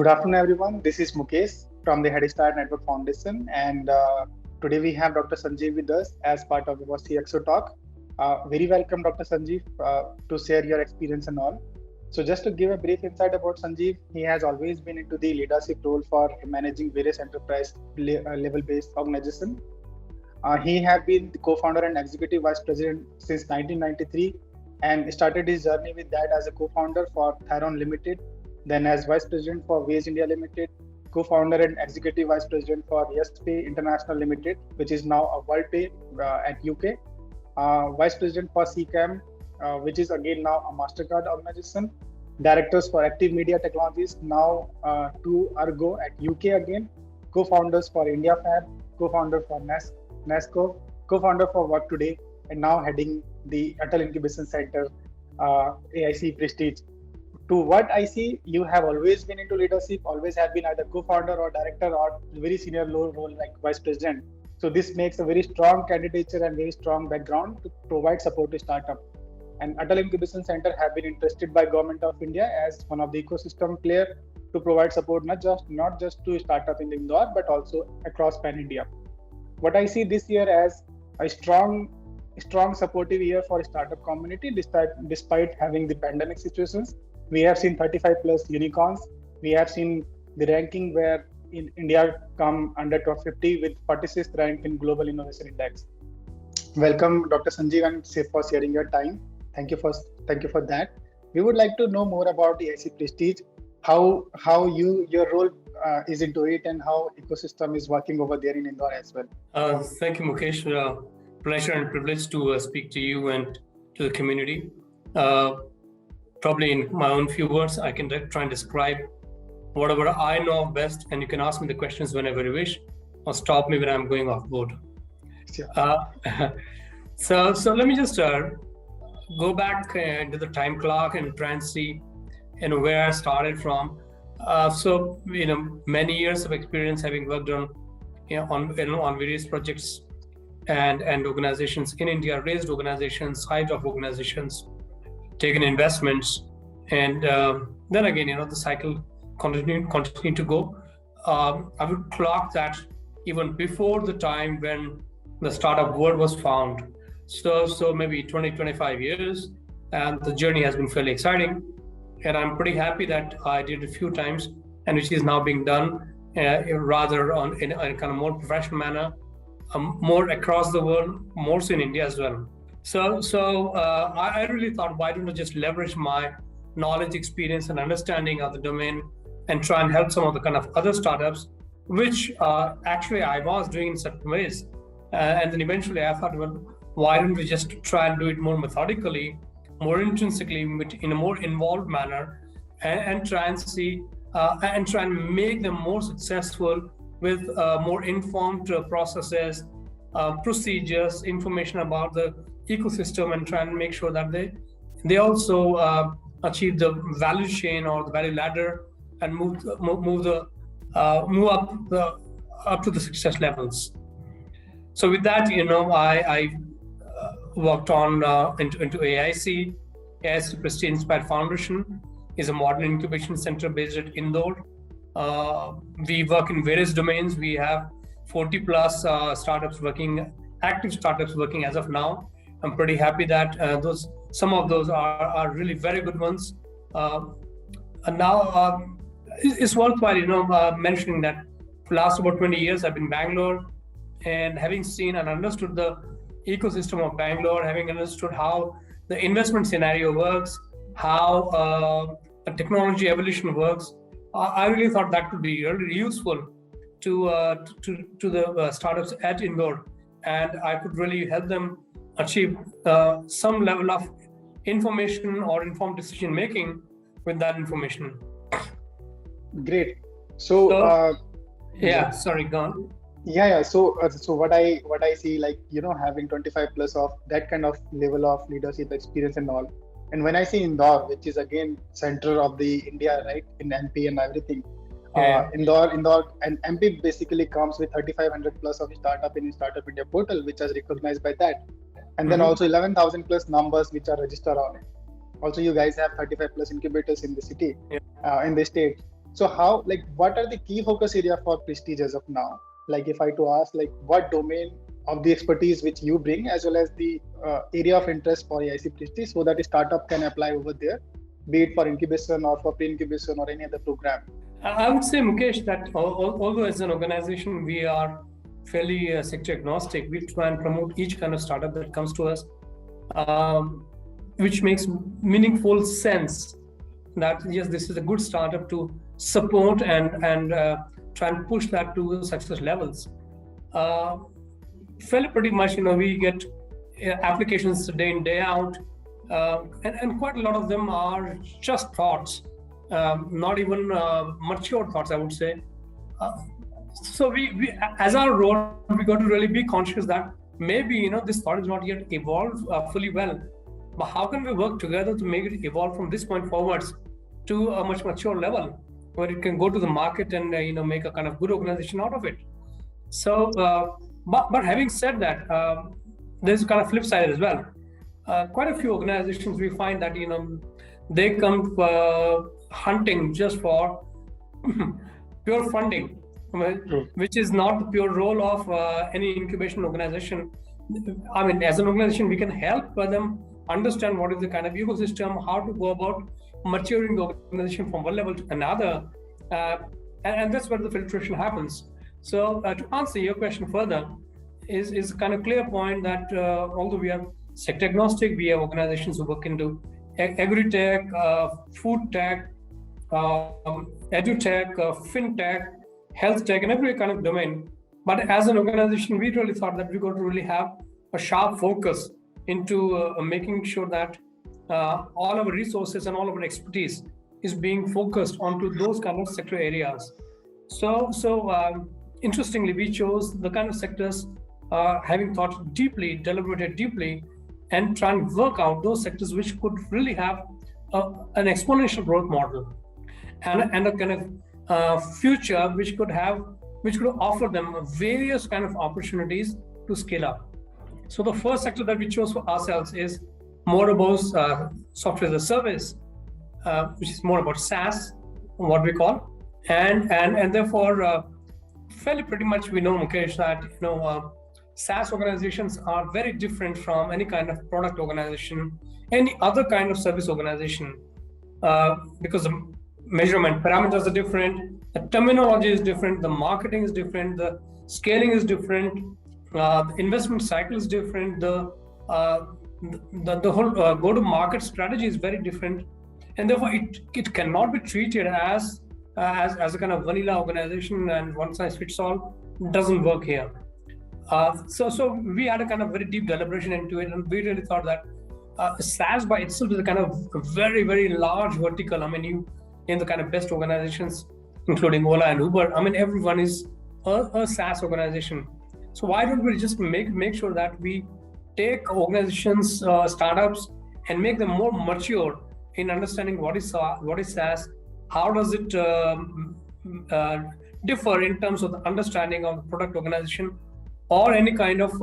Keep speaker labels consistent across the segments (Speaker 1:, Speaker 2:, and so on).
Speaker 1: Good afternoon, everyone. This is Mukesh from the Headstart Network Foundation, and today we have Dr. Sanjeev with us as part of our CXO talk. Very welcome, Dr. Sanjeev, to share your experience and all. So, just to give a brief insight about Sanjeev, he has always been into the leadership role for managing various enterprise level-based organizations. He has been the co-founder and executive vice president since 1993, and started his journey with that as a co-founder for Thyron Limited, then as vice president for Waze India Limited, co-founder and executive vice president for YesPay International Limited, which is now a WorldPay at UK, vice president for CCAM, which is again now a MasterCard organization, directors for Active Media Technologies, now to Argo at UK again, co-founders for India Fab, co-founder for NASCO, co-founder for Work Today, and now heading the Atal Incubation Center, AIC Prestige. To what I see, you have always been into leadership, always have been either co-founder or director or very senior low role like vice president. So this makes a very strong candidature and very strong background to provide support to startup. And Atal Incubation Center have been interested by Government of India as one of the ecosystem player to provide support not just to startup in Indore but also across pan India. What I see this year as a strong supportive year for startup community despite having the pandemic situations. We have seen 35 plus unicorns. We have seen the ranking where in India come under top 50 with 46th rank in Global Innovation Index. Welcome, Dr. Sanjeev, and for sharing your time. Thank you for that. We would like to know more about the AIC Prestige, how your role is into it, and how ecosystem is working over there in Indore as well.
Speaker 2: Thank you, Mukesh. Pleasure and privilege to speak to you and to the community. Probably in my own few words, I can try and describe whatever I know best, and you can ask me the questions whenever you wish, or stop me when I'm going off board.
Speaker 1: Sure.
Speaker 2: So let me just go back into the time clock and try and see, where I started from. So many years of experience having worked on various projects and organizations in India, raised organizations, side of organizations, taken investments, and then again, the cycle continue to go. I would clock that even before the time when the startup world was found. So maybe 20-25 years, and the journey has been fairly exciting. And I'm pretty happy that I did a few times, and which is now being done rather in a kind of more professional manner, more across the world, more so in India as well. So I really thought, why don't I just leverage my knowledge, experience, and understanding of the domain and try and help some of the kind of other startups, which actually I was doing in certain ways. And then eventually I thought, well, why don't we just try and do it more methodically, more intrinsically, in a more involved manner, and try and see, and try and make them more successful with more informed processes, procedures, information about the ecosystem, and try and make sure that they also achieve the value chain or the value ladder and move up to the success levels. So with that, I worked on into AIC. AIC Prestige Inspire Foundation is a modern incubation center based at Indore. We work in various domains. We have 40 plus active startups working as of now. I'm pretty happy that some of those are really very good ones. And now it's worthwhile, mentioning that for the last about 20 years I've been in Bangalore, and having seen and understood the ecosystem of Bangalore, having understood how the investment scenario works, how the technology evolution works, I really thought that could be really useful to the startups at Indore, and I could really help them achieve some level of information or informed decision making with that information.
Speaker 1: Great. So
Speaker 2: sorry, go on.
Speaker 1: Yeah. So what I see, like, having 25 plus of that kind of level of leadership experience and all. And when I see Indore, which is again center of the India, right, in MP and everything, Indore and MP basically comes with 3,500 plus of startup in Startup India portal, which is recognized by that. And then also 11,000 plus numbers which are registered on it. Also, you guys have 35 plus incubators in the city, in the state. So how, like, what are the key focus area for Prestige as of now? Like, if I to ask, like, what domain of the expertise which you bring, as well as the area of interest for AIC Prestige, so that a startup can apply over there, be it for incubation or for pre-incubation or any other program?
Speaker 2: I would say, Mukesh, that although as an organization we are fairly sector agnostic, we try and promote each kind of startup that comes to us, which makes meaningful sense that yes, this is a good startup to support and try and push that to success levels. Fairly pretty much, we get applications day in, day out, and quite a lot of them are just thoughts, not even mature thoughts, I would say. So we as our role, we got to really be conscious that maybe this thought is not yet evolved fully well, but how can we work together to make it evolve from this point forwards to a much mature level where it can go to the market and make a kind of good organization out of it. So but having said that, there's a kind of flip side as well. Quite a few organizations, we find that they come hunting just for pure funding, which is not the pure role of any incubation organization. I mean, as an organization, we can help them understand what is the kind of ecosystem, how to go about maturing the organization from one level to another, and that's where the filtration happens. So to answer your question further, is a kind of clear point that although we are sector agnostic, we have organizations who work into agri-tech, food tech, edu-tech, fintech, health tech, and every kind of domain. But as an organization, we really thought that we got to really have a sharp focus into making sure that all our resources and all of our expertise is being focused onto those kind of sector areas. So interestingly, we chose the kind of sectors having thought deeply, deliberated deeply, and try and work out those sectors which could really have an exponential growth model and a kind of future which could offer them various kind of opportunities to scale up. So the first sector that we chose for ourselves is more about software as a service, which is more about SaaS, what we call, and therefore fairly pretty much we know, Mukesh, that SaaS organizations are very different from any kind of product organization, any other kind of service organization, because the measurement parameters are different, the terminology is different, the marketing is different, the scaling is different, the investment cycle is different, the whole go-to-market strategy is very different, and therefore it cannot be treated as a kind of vanilla organization and one size fits all. Doesn't work here. So we had a kind of very deep deliberation into it, and we really thought that SaaS by itself is a kind of very, very large vertical. I mean, in the kind of best organizations, including Ola and Uber, I mean, everyone is a SaaS organization. So why don't we just make sure that we take organizations, startups, and make them more mature in understanding what is SaaS, how does it differ in terms of the understanding of the product organization or any kind of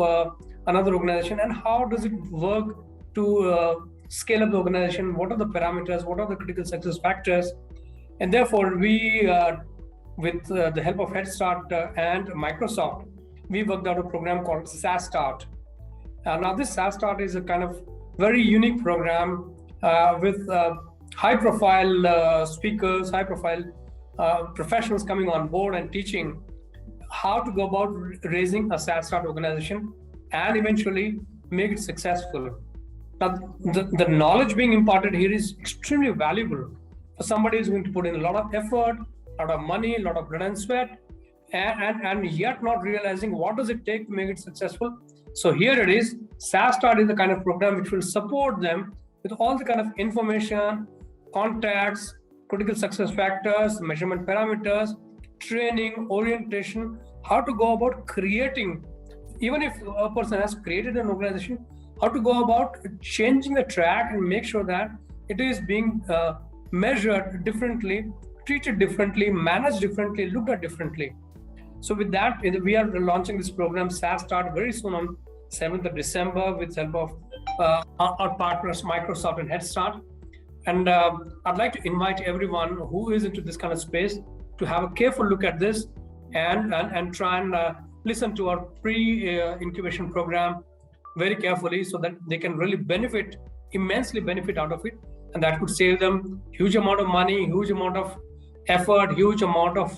Speaker 2: another organization, and how does it work to scale up the organization, what are the parameters, what are the critical success factors. And therefore we, with the help of Headstart and Microsoft, we worked out a program called Headstart. Now this Headstart is a kind of very unique program with high profile speakers, high profile professionals coming on board and teaching how to go about raising a Headstart organization and eventually make it successful. Now, the knowledge being imparted here is extremely valuable for somebody who's going to put in a lot of effort, a lot of money, a lot of blood and sweat, and yet not realizing what does it take to make it successful. So here it is, Headstart is the kind of program which will support them with all the kind of information, contacts, critical success factors, measurement parameters, training, orientation, how to go about creating, even if a person has created an organization, how to go about changing the track and make sure that it is being measured differently, treated differently, managed differently, looked at differently. So with that, we are launching this program, Headstart, very soon on 7th of December with the help of our partners, Microsoft and Headstart. And I'd like to invite everyone who is into this kind of space to have a careful look at this and try and listen to our pre-incubation program very carefully, so that they can really immensely benefit out of it. And that could save them huge amount of money, huge amount of effort, huge amount of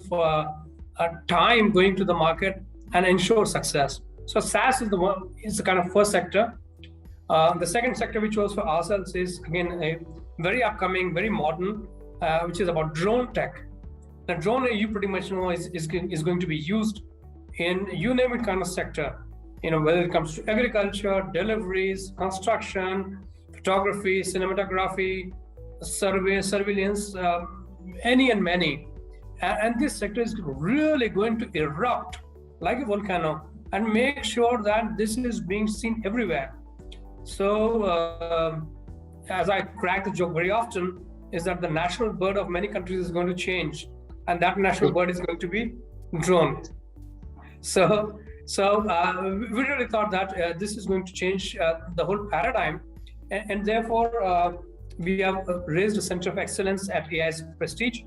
Speaker 2: time going to the market, and ensure success. So SaaS is the kind of first sector. The second sector, which was for ourselves, is again a very upcoming, very modern, which is about drone tech. The drone, you pretty much know, is going to be used in you name it kind of sector. Whether it comes to agriculture, deliveries, construction, photography, cinematography, surveillance, any and many. And this sector is really going to erupt like a volcano and make sure that this is being seen everywhere. So, as I crack the joke very often, is that the national bird of many countries is going to change, and that national bird is going to be drone. So we really thought that this is going to change the whole paradigm, and therefore we have raised a center of excellence at AIC Prestige,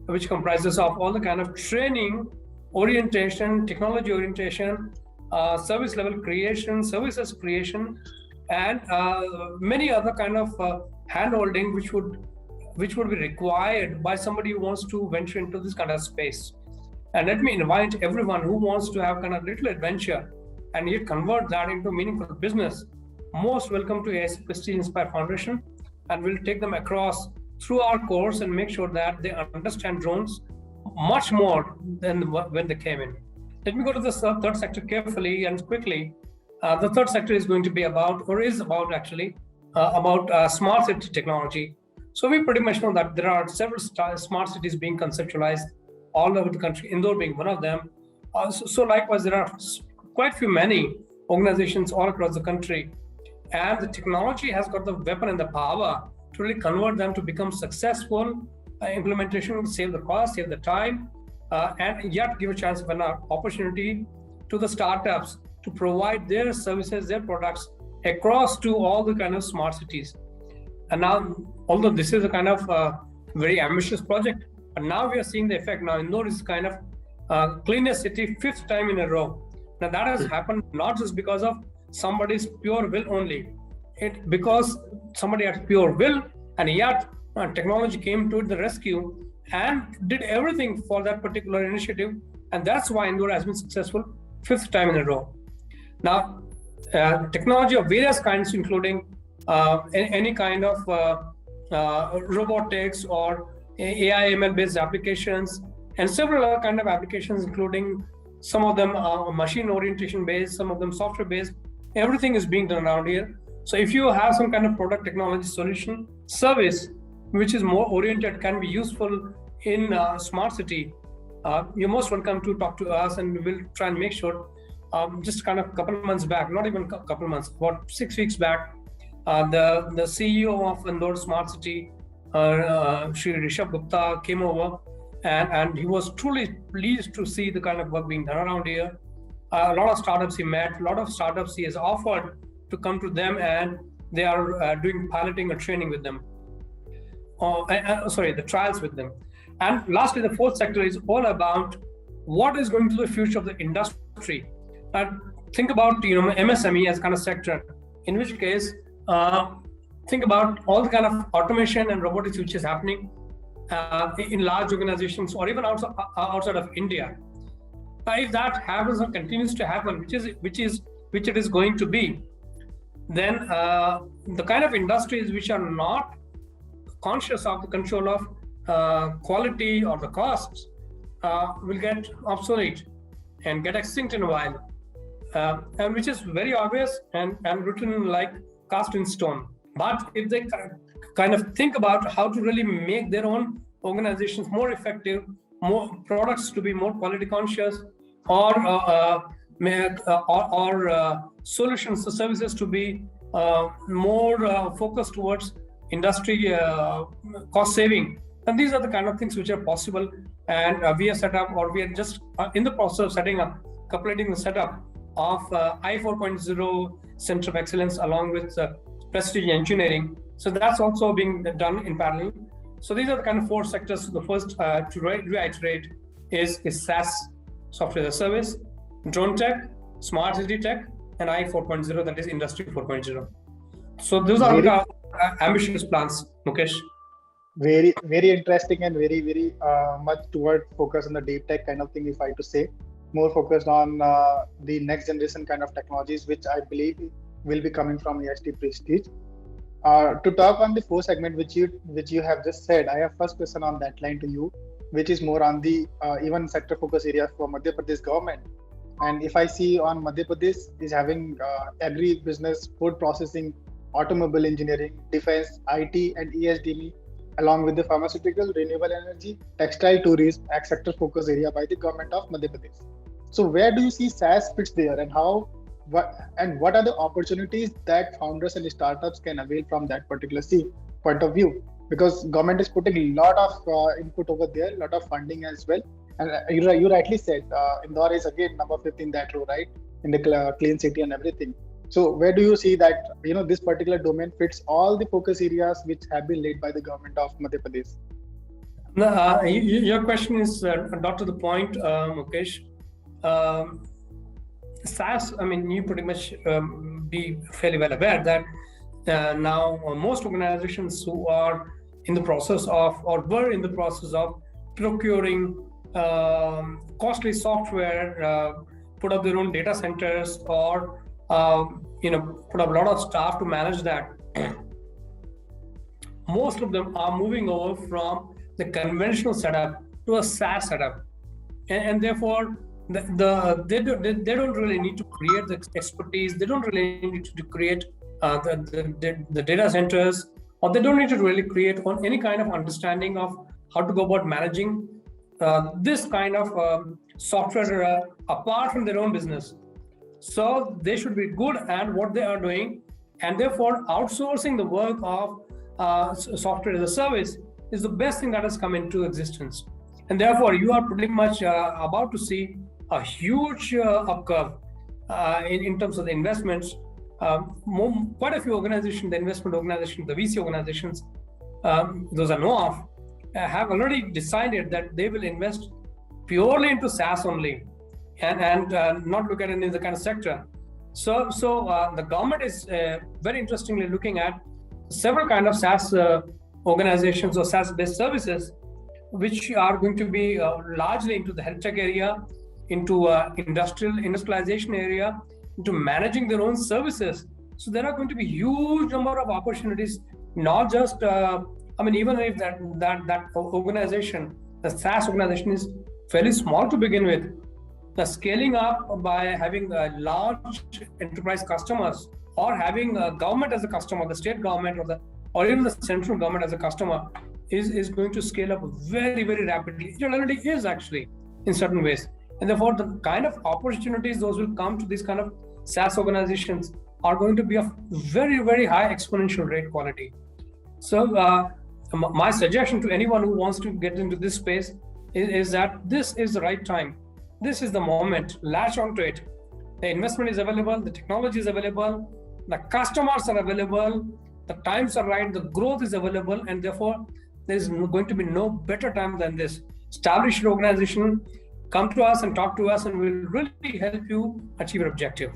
Speaker 2: which comprises of all the kind of training, orientation, technology orientation, service level creation, services creation, and many other kind of hand-holding which would be required by somebody who wants to venture into this kind of space. And let me invite everyone who wants to have kind of little adventure and yet convert that into meaningful business. Most welcome to AIC Prestige Inspire Foundation, and we'll take them across through our course and make sure that they understand drones much more than when they came in. Let me go to the third sector carefully and quickly. The third sector is going to be about smart city technology. So we pretty much know that there are several smart cities being conceptualized all over the country, Indore being one of them. So likewise, there are quite many organizations all across the country. And the technology has got the weapon and the power to really convert them to become successful. Implementation, save the cost, save the time, and yet give a chance of an opportunity to the startups to provide their services, their products across to all the kind of smart cities. And now, although this is a kind of very ambitious project, but now we are seeing the effect. Now Indore is kind of cleanest city 5th time in a row. Now that has happened not just because of somebody's pure will only, because somebody had pure will, and yet technology came to the rescue and did everything for that particular initiative, and that's why Indore has been successful 5th time in a row. Now, technology of various kinds, including any kind of robotics or AI ML based applications, and several other kind of applications, including some of them machine orientation based, some of them software based. Everything is being done around here. So if you have some kind of product, technology, solution, service which is more oriented, can be useful in smart city, you're most welcome to talk to us, and we will try and make sure. Just kind of a couple of months back, not even a couple of months, about 6 weeks back, the CEO of Indore Smart City, Shri Rishabh Gupta, came over, and he was truly pleased to see the kind of work being done around here. A lot of startups he met, a lot of startups he has offered to come to them, and they are doing piloting or training with them. The trials with them. And lastly, the fourth sector is all about what is going to be the future of the industry. Think about MSME as kind of sector, in which case think about all the kind of automation and robotics which is happening in large organizations or even outside of India. If that happens or continues to happen, which it is going to be, then the kind of industries which are not conscious of the control of quality or the costs will get obsolete and get extinct in a while. And which is very obvious and written like cast in stone. But if they kind of think about how to really make their own organizations more effective, more products to be more quality conscious, or solutions or services to be more focused towards industry cost saving, and these are the kind of things which are possible. And we have set up, or we are just in the process of setting up, completing the setup of I 4.0 Center of Excellence along with Prestige Engineering, So that's also being done in parallel. So these are the kind of 4 sectors. So the first, to reiterate, is SaaS, software as a service, drone tech, smart city tech, and AI 4.0, that is Industry 4.0. So those are ambitious plans, Mukesh.
Speaker 1: Very, very interesting and very, very much toward focus on the deep tech kind of thing, if I to say. More focused on the next generation kind of technologies, which I believe will be coming from AIC Prestige. To talk on the 4 segment which you have just said, I have first question on that line to you, which is more on the even sector focus area for Madhya Pradesh government. And if I see on Madhya Pradesh is having agri business, food processing, automobile engineering, defense, IT, and ESDME, along with the pharmaceutical, renewable energy, textile, tourism, as sector focus area by the government of Madhya Pradesh. So where do you see SaaS fits there, and what are the opportunities that founders and startups can avail from that particular point of view? Because government is putting a lot of input over there, a lot of funding as well. And you rightly said, Indore is again number 5 in that row, right? In the clean city and everything. So where do you see that, this particular domain fits all the focus areas which have been laid by the government of Madhya Pradesh?
Speaker 2: Your question is not to the point, Mukesh. SaaS, you pretty much be fairly well aware that now most organizations who are in the process of, or were in the process of procuring costly software, put up their own data centers, or put up a lot of staff to manage that. Most of them are moving over from the conventional setup to a SaaS setup, and therefore they don't really need to create the expertise. They don't really need to create the data centers, or they don't need to really create on any kind of understanding of how to go about managing this kind of software apart from their own business. So they should be good at what they are doing, and therefore outsourcing the work of software as a service is the best thing that has come into existence. And therefore you are pretty much about to see a huge upcurve in terms of the investments. Quite a few organizations, the investment organizations, the VC organizations, those I know of, have already decided that they will invest purely into SaaS only, and not look at it in the kind of sector. So the government is very interestingly looking at several kind of SaaS organizations or SaaS-based services, which are going to be largely into the health tech area, into industrialization area, into managing their own services. So there are going to be huge number of opportunities, not just, even if that organization, the SaaS organization, is fairly small to begin with, the scaling up by having large enterprise customers, or having a government as a customer, the state government or even the central government as a customer, is going to scale up very, very rapidly. It already is actually in certain ways. And therefore the kind of opportunities those will come to these kind of SaaS organizations are going to be of very, very high exponential rate quality. So my suggestion to anyone who wants to get into this space is that this is the right time. This is the moment. Latch onto it. The investment is available, the technology is available, the customers are available, the times are right, the growth is available, and therefore there is going to be no better time than this. Establish your organization, come to us and talk to us, and we'll really help you achieve your objective.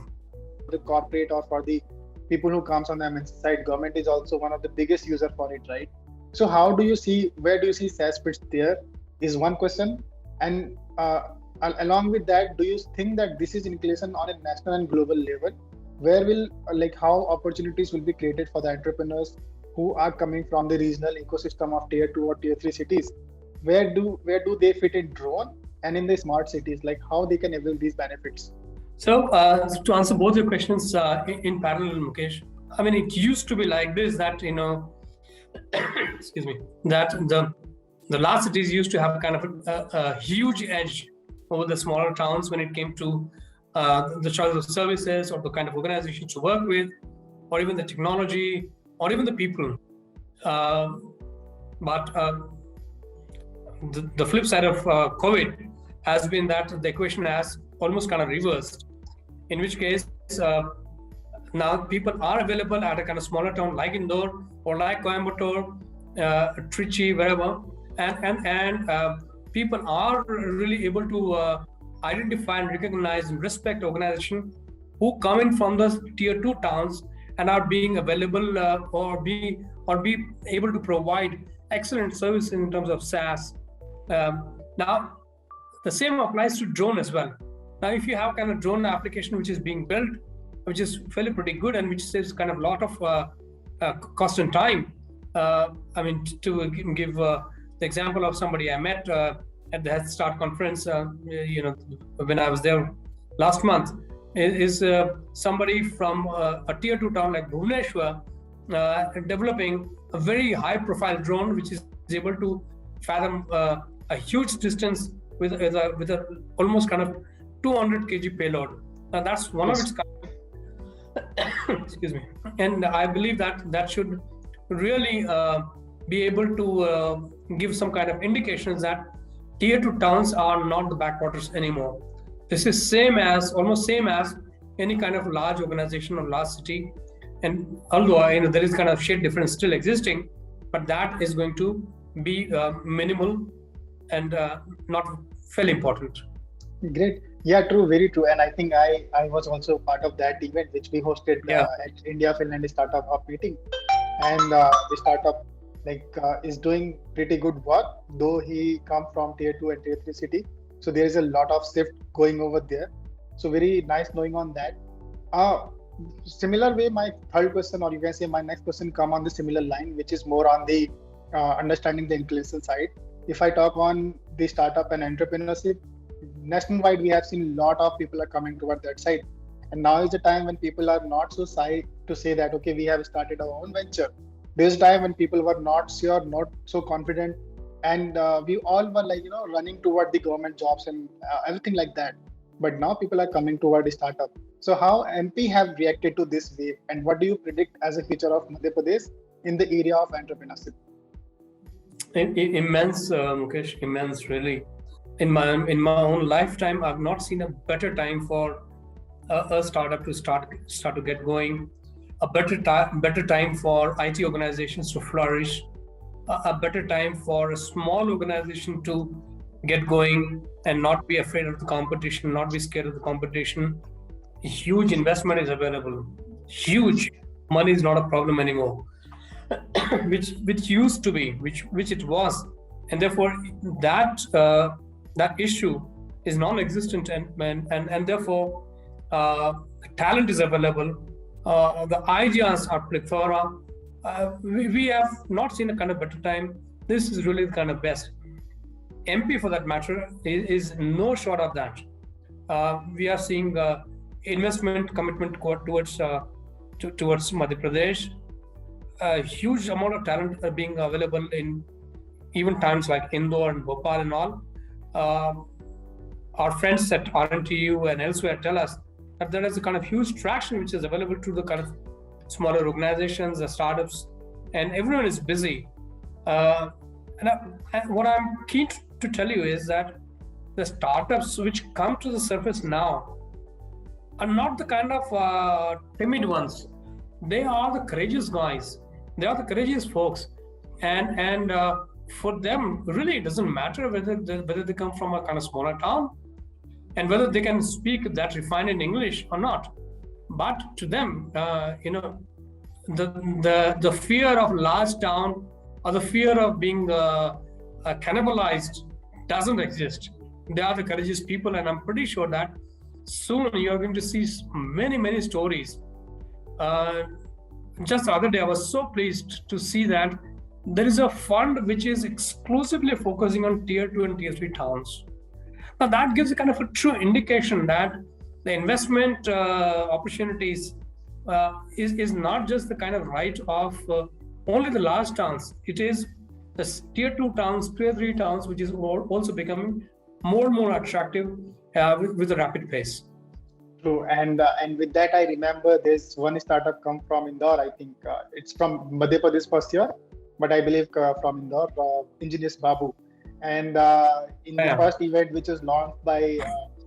Speaker 1: The corporate or for the people who comes on the MNC side, government is also one of the biggest user for it, right? So where do you see SaaS fits there is one question. And along with that, do you think that this is inclusion on a national and global level? Where will how opportunities will be created for the entrepreneurs who are coming from the regional ecosystem of tier 2 or tier 3 cities? Where do they fit in drone and in the smart cities? How they can avail these benefits?
Speaker 2: So to answer both your questions in parallel, Mukesh, it used to be like this, that excuse me, that the large cities used to have kind of a huge edge over the smaller towns when it came to the choice of services, or the kind of organizations to work with, or even the technology, or even the people. But the flip side of COVID has been that the equation has almost kind of reversed, in which case now people are available at a kind of smaller town like Indore or like Coimbatore, Trichy, wherever, and people are really able to identify and recognize and respect organizations who come in from the tier 2 towns and are being available or be able to provide excellent service in terms of SaaS. Now, the same applies to drone as well. Now, if you have kind of drone application which is being built, which is fairly pretty good and which saves kind of a lot of cost and time. I mean, to give the example of somebody I met at the Headstart conference, when I was there last month, is somebody from a tier 2 town like Bhubaneswar developing a very high profile drone which is able to fathom a huge distance with a almost kind of 200 kg payload. Now that's one of its kind. Excuse me. And I believe that should really be able to give some kind of indications that tier 2 towns are not the backwaters anymore. This is almost same as any kind of large organization or large city. And although there is kind of shade difference still existing, but that is going to be minimal and not fairly important.
Speaker 1: Great. Yeah, true, very true. And I think I was also part of that event which we hosted at India Finland Startup Hub meeting. And the startup is doing pretty good work, though he come from tier 2 and tier 3 city. So there is a lot of shift going over there. So very nice knowing on that. Similar way, my third question, or you can say my next question, come on the similar line, which is more on the understanding the intellectual side. If I talk on the startup and entrepreneurship, nationwide, we have seen a lot of people are coming toward that side. And now is the time when people are not so shy to say that, okay, we have started our own venture. There's a time when people were not sure, not so confident. And we all were running toward the government jobs and everything like that. But now people are coming toward the startup. So how MP have reacted to this wave, and what do you predict as a future of Madhya Pradesh in the area of entrepreneurship?
Speaker 2: Immense, Mukesh, immense, really. In my own lifetime, I've not seen a better time for a startup to start to get going, a better time for IT organizations to flourish, a better time for a small organization to get going and not be afraid of the competition, not be scared of the competition. Huge investment is available. Huge money is not a problem anymore, which used to be, which it was, and therefore that issue is non-existent, and therefore talent is available. The ideas are plethora. We have not seen a kind of better time. This is really the kind of best. MP, for that matter, is no short of that. We are seeing investment commitment towards Madhya Pradesh. A huge amount of talent are being available in even times like Indore and Bhopal and all. Our friends at RNTU and elsewhere tell us that there is a kind of huge traction which is available to the kind of smaller organizations, the startups, and everyone is busy. And what I'm keen to tell you is that the startups which come to the surface now are not the kind of timid ones. They are the courageous guys. They are the courageous folks, and for them, really, it doesn't matter whether they come from a kind of smaller town and whether they can speak that refined in English or not. But to them, the fear of large town or the fear of being cannibalized doesn't exist. They are the courageous people, and I'm pretty sure that soon you are going to see many stories. Just the other day, I was so pleased to see that there is a fund which is exclusively focusing on tier 2 and tier 3 towns. Now that gives a kind of a true indication that the investment opportunities is not just the kind of right of only the large towns. It is the tier 2 towns, tier 3 towns, which is also becoming more and more attractive with a rapid pace.
Speaker 1: True, and with that, I remember there's one startup come from Indore. I think it's from Madhya Pradesh first year, but I believe from Indore, Engineers Babu. And in the first event, which was launched by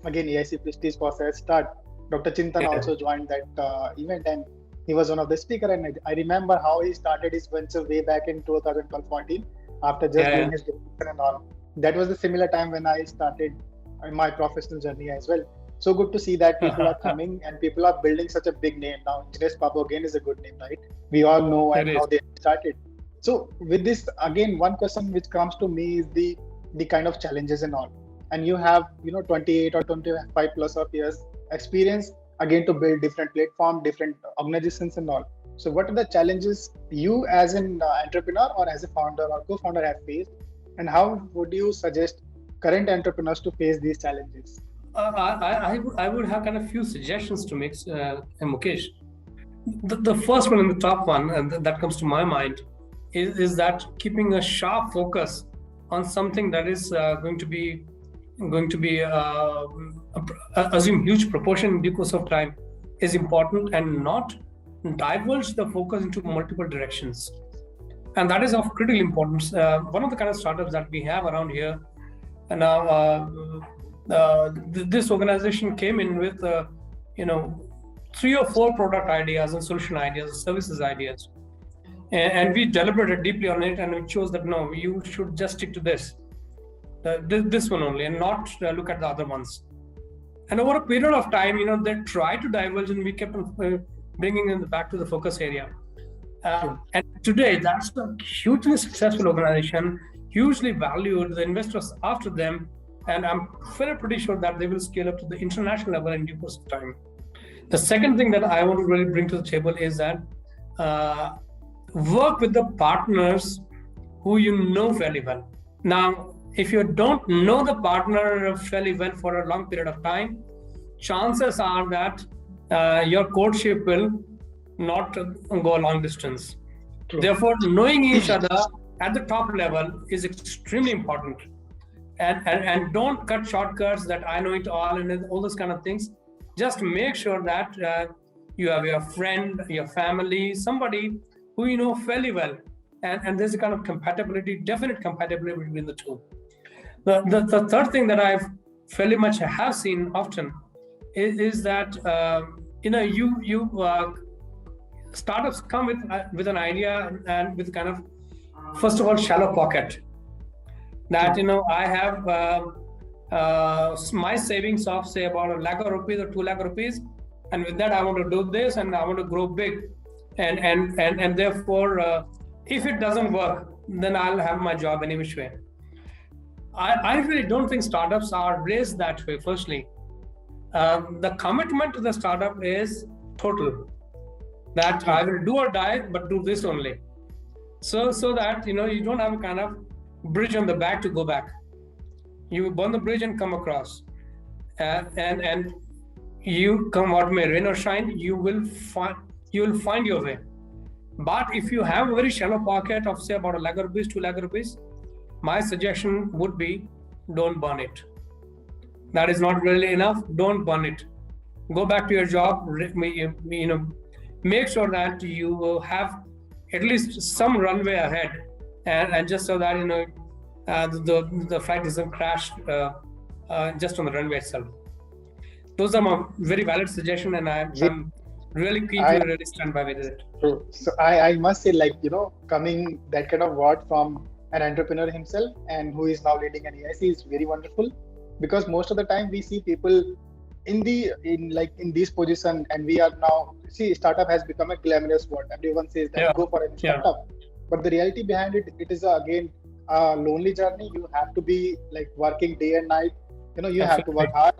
Speaker 1: again AIC Prestige for Headstart, Dr. Chintan also joined that event, and he was one of the speaker. And I remember how he started his venture way back in 2012-14 after just doing his dissertation and all. That was the similar time when I started my professional journey as well. So good to see that people are coming and people are building such a big name now. Engineers Pub again is a good name, right? We all know and how they started. So with this, again, one question which comes to me is the kind of challenges and all. And you have, 28 or 25 plus of years experience again to build different platform, different organizations and all. So what are the challenges you as an entrepreneur or as a founder or co-founder have faced, and how would you suggest current entrepreneurs to face these challenges?
Speaker 2: I would have kind of few suggestions to make, Mukesh. The first one and the top one that comes to my mind is that keeping a sharp focus on something that is going to be assume huge proportion in due course of time is important, and not diverge the focus into multiple directions. And that is of critical importance. One of the kind of startups that we have around here, and now this organization came in with 3 or 4 product ideas and solution ideas, services ideas, and we deliberated deeply on it, and we chose that no, you should just stick to this one only, and not look at the other ones. And over a period of time, they tried to diverge, and we kept on bringing them back to the focus area. And today, that's a hugely successful organization, hugely valued. The investors after them, and I'm pretty sure that they will scale up to the international level in due course of time. The second thing that I want to really bring to the table is that work with the partners who you know fairly well. Now, if you don't know the partner fairly well for a long period of time, chances are that your courtship will not go a long distance. True. Therefore, knowing each other at the top level is extremely important. And don't cut shortcuts that I know it all and all those kind of things. Just make sure that you have your friend, your family, somebody who you know fairly well. And there's a kind of compatibility, definite compatibility between the two. The third thing that I've fairly much have seen often is that startups come with an idea and with kind of, first of all, shallow pocket. That I have my savings of say about 1 lakh rupees or 2 lakh rupees, and with that I want to do this and I want to grow big, and therefore if it doesn't work, then I'll have my job any which way. I really don't think startups are raised that way. Firstly, the commitment to the startup is total. That I will do or die, but do this only. So that you don't have a kind of bridge on the back to go back. You burn the bridge and come across, and you come what may, rain or shine, you will find your way. But if you have a very shallow pocket of say about 1 lakh rupees, 2 lakh rupees, my suggestion would be don't burn it. That is not really enough. Don't burn it. Go back to your job. Make sure that you will have at least some runway ahead, and just so that the flight doesn't crash just on the runway itself. Those are my very valid suggestions, and I'm really keen to really stand by with it.
Speaker 1: True. So I must say, coming that kind of word from an entrepreneur himself and who is now leading an AIC is very wonderful, because most of the time we see people in this position, and we are now startup has become a glamorous word. Everyone says that go for a startup, but the reality behind it is again a lonely journey. You have to be working day and night. You Absolutely. Have to work hard.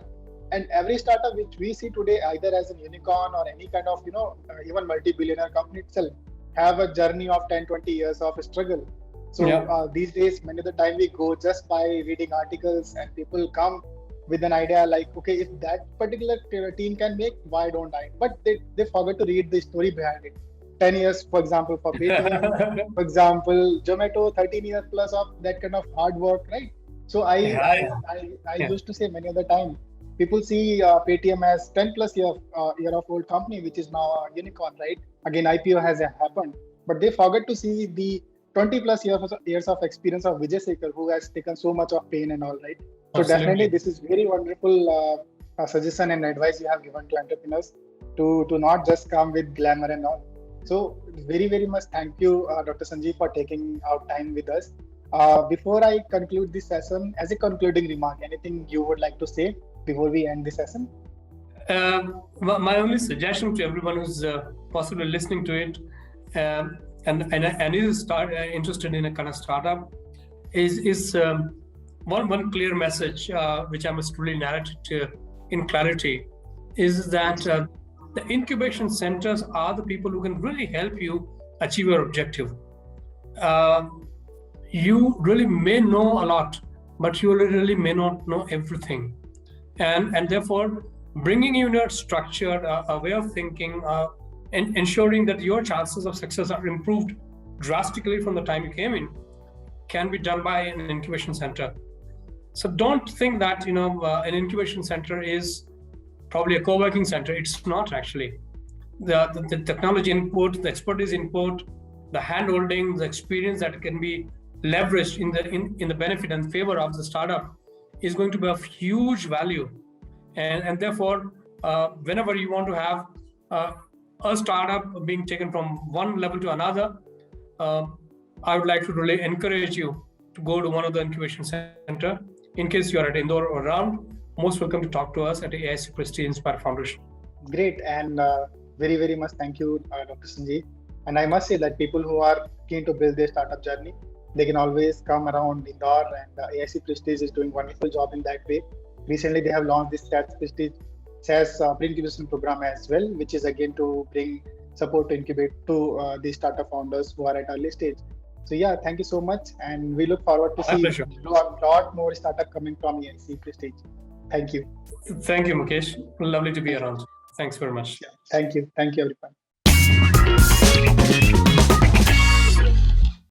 Speaker 1: And every startup which we see today, either as a unicorn or any kind of even multi-billionaire company itself, have a journey of 10-20 years of struggle. So these days, many of the time we go just by reading articles, and people come with an idea okay, if that particular team can make, why don't I? But they forget to read the story behind it. 10 years, for example, for Paytm, for example, Zomato, 13 years plus of that kind of hard work, right? So I used to say many of the time, people see Paytm as 10 plus year of old company, which is now a unicorn, right? Again, IPO has happened, but they forget to see the 20 plus years of experience of Vijay Sekhar, who has taken so much of pain and all, right? So Absolutely. Definitely, this is very wonderful suggestion and advice you have given to entrepreneurs to not just come with glamour and all. So very, very much thank you, Dr. Sanjeev, for taking out time with us. Before I conclude this session, as a concluding remark, anything you would like to say before we end this session?
Speaker 2: My only suggestion to everyone who's possibly listening to it and is interested in a kind of startup is one clear message which I must really narrate in clarity is that the incubation centers are the people who can really help you achieve your objective. You really may know a lot, but you really may not know everything, and therefore bringing in a structure, a way of thinking, and ensuring that your chances of success are improved drastically from the time you came in can be done by an incubation center. So don't think that an incubation center is probably a co-working center. It's not actually. The technology input, the expertise input, the hand-holding, the experience that can be leveraged in the benefit and favor of the startup is going to be of huge value. And therefore, whenever you want to have a startup being taken from one level to another, I would like to really encourage you to go to one of the incubation center. In case you are at Indore or around, most welcome to talk to us at AIC Prestige Inspire Foundation.
Speaker 1: Great, and very, very much thank you, Dr. Sanjeev. And I must say that people who are keen to build their startup journey, they can always come around Indore, and AIC Prestige is doing a wonderful job in that way. Recently, they have launched this SaaS pre-incubation program as well, which is again to bring support to incubate to the startup founders who are at early stage. So yeah, thank you so much, and we look forward to see a lot more startup coming from AIC Prestige. Thank you.
Speaker 2: Thank you, Mukesh. Lovely to be around. Thanks very much.
Speaker 1: Yeah, thank you everyone.